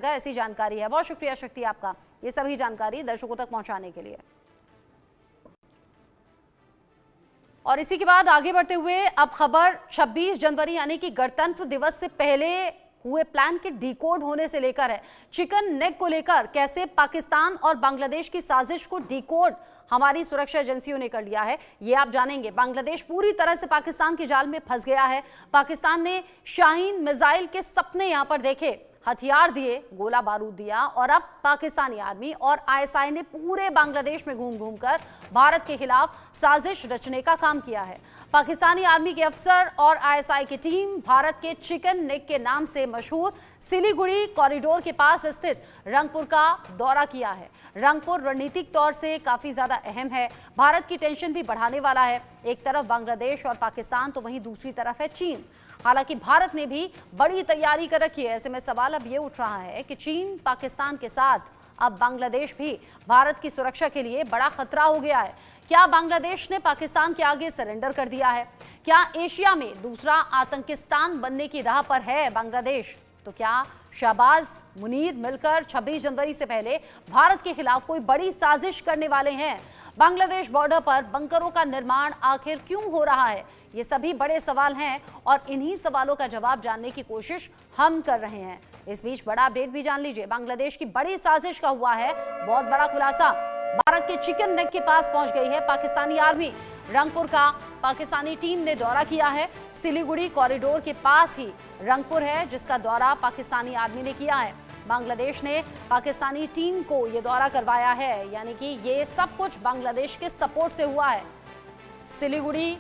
ऐसी जानकारी है। बहुत शुक्रिया शक्ति आपका ये सभी जानकारी दर्शकों तक पहुंचाने के लिए। और इसी के बाद आगे बढ़ते हुए अब खबर 26 जनवरी यानी कि गणतंत्र दिवस से पहले हुए प्लान के डीकोड होने से लेकर है। चिकन नेक को लेकर कैसे पाकिस्तान और बांग्लादेश की साजिश को डीकोड हमारी सुरक्षा एजेंसियों ने कर लिया है, ये आप जानेंगे। बांग्लादेश पूरी तरह से पाकिस्तान के जाल में फंस गया है। पाकिस्तान ने शाहीन मिसाइल के सपने यहां पर देखे, हथियार दिए, गोला बारूद दिया और अब पाकिस्तानी आर्मी और आईएसआई ने पूरे बांग्लादेश में घूम घूम कर भारत के खिलाफ साजिश रचने का काम किया है। पाकिस्तानी आर्मी के अफसर और आईएसआई की टीम भारत के चिकन नेक के नाम से मशहूर सिलीगुड़ी कॉरिडोर के पास स्थित रंगपुर का दौरा किया है। रंगपुर रणनीतिक तौर से काफी ज्यादा अहम है, भारत की टेंशन भी बढ़ाने वाला है। एक तरफ बांग्लादेश और पाकिस्तान तो वहीं दूसरी तरफ है चीन। हालांकि भारत ने भी बड़ी तैयारी कर रखी है। ऐसे में सवाल अब ये उठ रहा है कि चीन पाकिस्तान के साथ अब बांग्लादेश भी भारत की सुरक्षा के लिए बड़ा खतरा हो गया है। क्या बांग्लादेश ने पाकिस्तान के आगे सरेंडर कर दिया है? क्या एशिया में दूसरा आतंकिस्तान बनने की राह पर है बांग्लादेश? तो क्या शहबाज मुनीर मिलकर 26 जनवरी से पहले भारत के खिलाफ कोई बड़ी साजिश करने वाले हैं? बांग्लादेश बॉर्डर पर बंकरों का निर्माण आखिर क्यों हो रहा है? ये सभी बड़े सवाल हैं और इन्हीं सवालों का जवाब जानने की कोशिश हम कर रहे हैं। इस बीच बड़ा अपडेट भी जान लीजिए। बांग्लादेश की बड़ी साजिश का हुआ है बहुत बड़ा खुलासा। भारत के चिकन नेक के पास पहुंच गई है पाकिस्तानी आर्मी। रंगपुर का पाकिस्तानी टीम ने दौरा किया है। सिलीगुड़ी कॉरिडोर के पास ही रंगपुर है जिसका दौरा पाकिस्तानी आर्मी ने किया है। बांग्लादेश ने पाकिस्तानी टीम को यह दौरा करवाया है, यानी कि ये सब कुछ बांग्लादेश के सपोर्ट से हुआ है। सिलीगुड़ी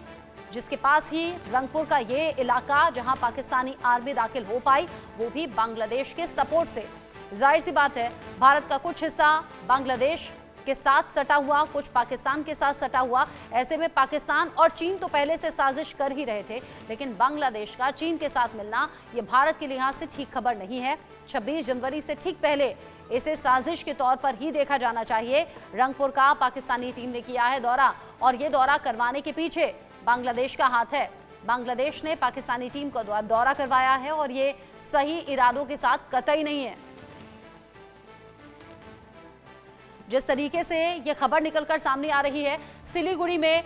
जिसके पास ही रंगपुर का ये इलाका जहां पाकिस्तानी आर्मी दाखिल हो पाई, वो भी बांग्लादेश के सपोर्ट से। जाहिर सी बात है भारत का कुछ हिस्सा बांग्लादेश के साथ सटा हुआ, कुछ पाकिस्तान के साथ सटा हुआ। ऐसे में पाकिस्तान और चीन तो पहले से साजिश कर ही रहे थे, लेकिन बांग्लादेश का चीन के साथ मिलना ये भारत के लिहाज से ठीक खबर नहीं है। 26 जनवरी से ठीक पहले इसे साजिश के तौर पर ही देखा जाना चाहिए। रंगपुर का पाकिस्तानी टीम ने किया है दौरा और ये दौरा करवाने के पीछे बांग्लादेश का हाथ है। बांग्लादेश ने पाकिस्तानी टीम को दौरा करवाया है और ये सही इरादों के साथ कतई नहीं है। जिस तरीके से ये खबर निकलकर सामने आ रही है, सिलीगुड़ी में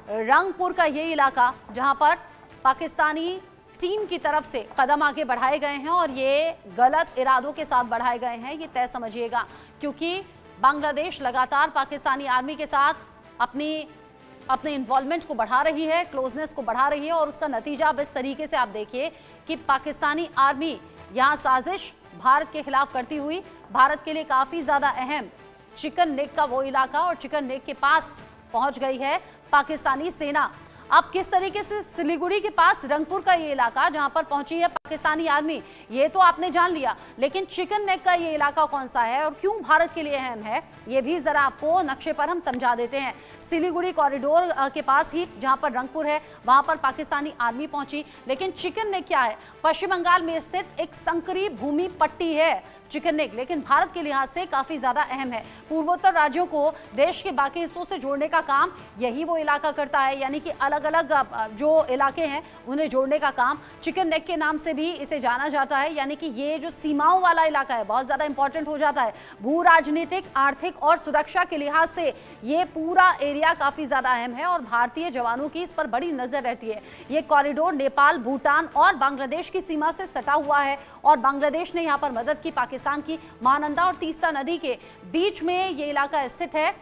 रंगपुर का ये इलाका जहां पर पाकिस्तानी टीम की तरफ से कदम आगे बढ़ाए गए हैं और ये गलत इरादों के साथ बढ़ाए गए हैं, ये तय समझिएगा। क्योंकि बांग्लादेश लगातार पाकिस्तानी आर्मी के साथ अपने इन्वॉल्वमेंट को बढ़ा रही है, क्लोजनेस को बढ़ा रही है और उसका नतीजा अब इस तरीके से आप देखिए कि पाकिस्तानी आर्मी यहाँ साजिश भारत के खिलाफ करती हुई भारत के लिए काफी ज्यादा अहम चिकन नेक का वो इलाका और चिकन नेक के पास पहुंच गई है पाकिस्तानी सेना। अब किस तरीके से सिलीगुड़ी के पास रंगपुर का ये इलाका जहां पर पहुंची है पाकिस्तानी आर्मी, ये तो आपने जान लिया, लेकिन चिकन नेक का ये इलाका कौन सा है और क्यों भारत के लिए अहम है, ये भी जरा आपको नक्शे पर हम समझा देते हैं। सिलीगुड़ी कॉरिडोर के पास ही जहां पर रंगपुर है वहां पर पाकिस्तानी आर्मी पहुंची, लेकिन चिकन नेक क्या है? पश्चिम बंगाल में स्थित एक संकरी भूमि पट्टी है चिकन नेक, लेकिन भारत के लिहाज से काफी ज्यादा अहम है। पूर्वोत्तर राज्यों को देश के बाकी हिस्सों से जोड़ने का काम यही वो इलाका करता है, यानी कि अलग अलग जो इलाके हैं उन्हें जोड़ने का काम चिकन नेक के नाम से भी इसे जाना जाता है। यानी कि ये जो सीमाओं वाला इलाका है बहुत ज्यादा इंपॉर्टेंट हो जाता है भू राजनीतिक, आर्थिक और सुरक्षा के लिहाज से। ये पूरा एरिया काफी ज्यादा अहम है और भारतीय जवानों की इस पर बड़ी नजर रहती है। ये कॉरिडोर नेपाल, भूटान और बांग्लादेश की सीमा से सटा हुआ है और बांग्लादेश ने यहाँ पर मदद की पाकिस्तान की। महानंदा और तीस्ता नदी के बीच में ये इलाका स्थित है।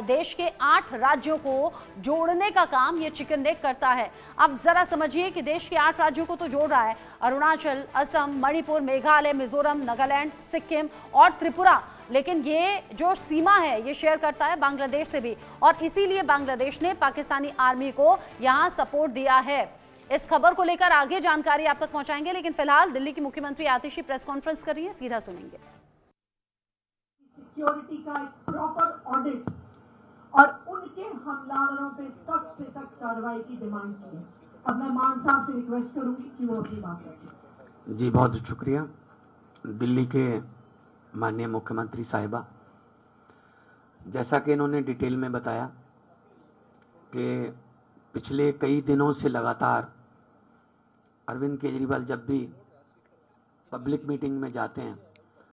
देश के 8 राज्यों को जोड़ने का काम ये चिकन नेक करता है। अब जरा समझिए कि देश के 8 राज्यों को तो जोड़ रहा है, अरुणाचल, असम, मणिपुर, मेघालय, मिजोरम, नागालैंड, सिक्किम और त्रिपुरा, लेकिन ये जो सीमा है ये शेयर करता है बांग्लादेश से भी और इसीलिए बांग्लादेश ने पाकिस्तानी आर्मी को यहां सपोर्ट दिया है। इस खबर को लेकर आगे जानकारी आप तक पहुंचाएंगे, लेकिन फिलहाल दिल्ली की मुख्यमंत्री आतिशी प्रेस कॉन्फ्रेंस कर रही है, सीधा सुनेंगे। सिक्योरिटी का एक प्रॉपर ऑडिट और उनके हमलावरों पे सख्त से सख्त कार्रवाई की डिमांड की है। अब मैं मान साहब से रिक्वेस्ट करूंगी कि वो अपनी बात रखें। जी बहुत शुक्रिया। दिल्ली के माननीय मुख्यमंत्री साहिबा, जैसा कि इन्होंने डिटेल में बताया कि पिछले कई दिनों से लगातार अरविंद केजरीवाल जब भी पब्लिक मीटिंग में जाते हैं